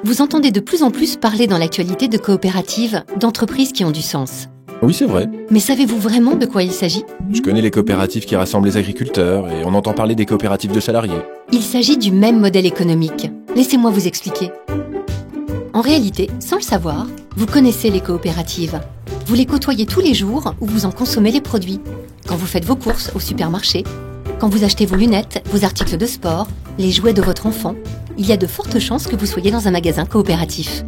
Vous entendez de plus en plus parler dans l'actualité de coopératives, d'entreprises qui ont du sens. Oui, c'est vrai. Mais savez-vous vraiment de quoi il s'agit? Je connais les coopératives qui rassemblent les agriculteurs et on entend parler des coopératives de salariés. Il s'agit du même modèle économique. Laissez-moi vous expliquer. En réalité, sans le savoir, vous connaissez les coopératives. Vous les côtoyez tous les jours ou vous en consommez les produits. Quand vous faites vos courses au supermarché, quand vous achetez vos lunettes, vos articles de sport, les jouets de votre enfant, il y a de fortes chances que vous soyez dans un magasin coopératif.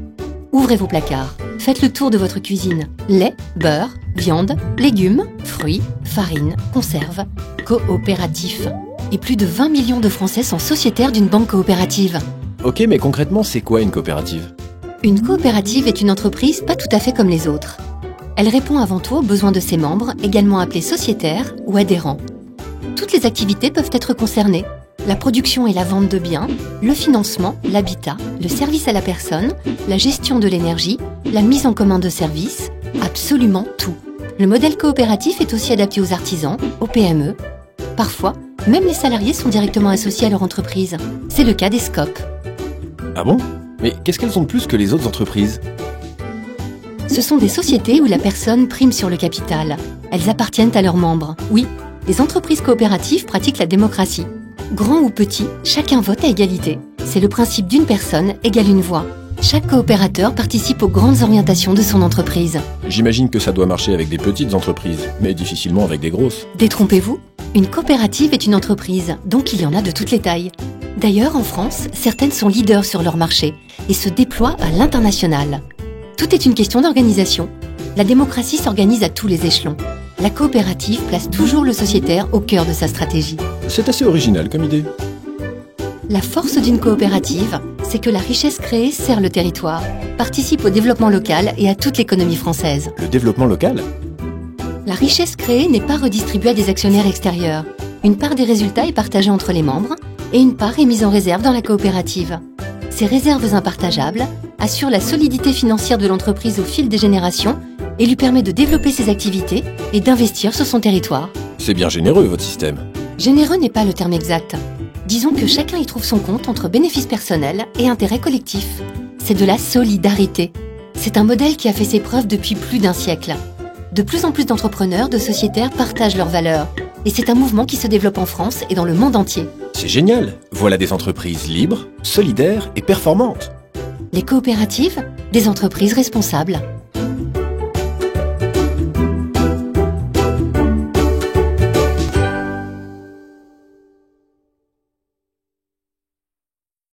Ouvrez vos placards, faites le tour de votre cuisine. Lait, beurre, viande, légumes, fruits, farine, conserves, coopératif. Et plus de 20 millions de Français sont sociétaires d'une banque coopérative. Ok, mais concrètement, c'est quoi une coopérative? Une coopérative est une entreprise pas tout à fait comme les autres. Elle répond avant tout aux besoins de ses membres, également appelés sociétaires ou adhérents. Toutes les activités peuvent être concernées. La production et la vente de biens, le financement, l'habitat, le service à la personne, la gestion de l'énergie, la mise en commun de services, absolument tout. Le modèle coopératif est aussi adapté aux artisans, aux PME. Parfois, même les salariés sont directement associés à leur entreprise. C'est le cas des SCOP. Ah bon? Mais qu'est-ce qu'elles ont de plus que les autres entreprises? Ce sont des sociétés où la personne prime sur le capital. Elles appartiennent à leurs membres. Oui, les entreprises coopératives pratiquent la démocratie. Grand ou petit, chacun vote à égalité. C'est le principe d'une personne égale une voix. Chaque coopérateur participe aux grandes orientations de son entreprise. J'imagine que ça doit marcher avec des petites entreprises, mais difficilement avec des grosses. Détrompez-vous, une coopérative est une entreprise, donc il y en a de toutes les tailles. D'ailleurs, en France, certaines sont leaders sur leur marché et se déploient à l'international. Tout est une question d'organisation. La démocratie s'organise à tous les échelons. La coopérative place toujours le sociétaire au cœur de sa stratégie. C'est assez original comme idée. La force d'une coopérative, c'est que la richesse créée sert le territoire, participe au développement local et à toute l'économie française. Le développement local? La richesse créée n'est pas redistribuée à des actionnaires extérieurs. Une part des résultats est partagée entre les membres et une part est mise en réserve dans la coopérative. Ces réserves impartageables assurent la solidité financière de l'entreprise au fil des générations et lui permet de développer ses activités et d'investir sur son territoire. C'est bien généreux, votre système. Généreux n'est pas le terme exact. Disons que chacun y trouve son compte entre bénéfices personnels et intérêts collectifs. C'est de la solidarité. C'est un modèle qui a fait ses preuves depuis plus d'un siècle. De plus en plus d'entrepreneurs, de sociétaires partagent leurs valeurs. Et c'est un mouvement qui se développe en France et dans le monde entier. C'est génial. Voilà des entreprises libres, solidaires et performantes. Les coopératives, des entreprises responsables.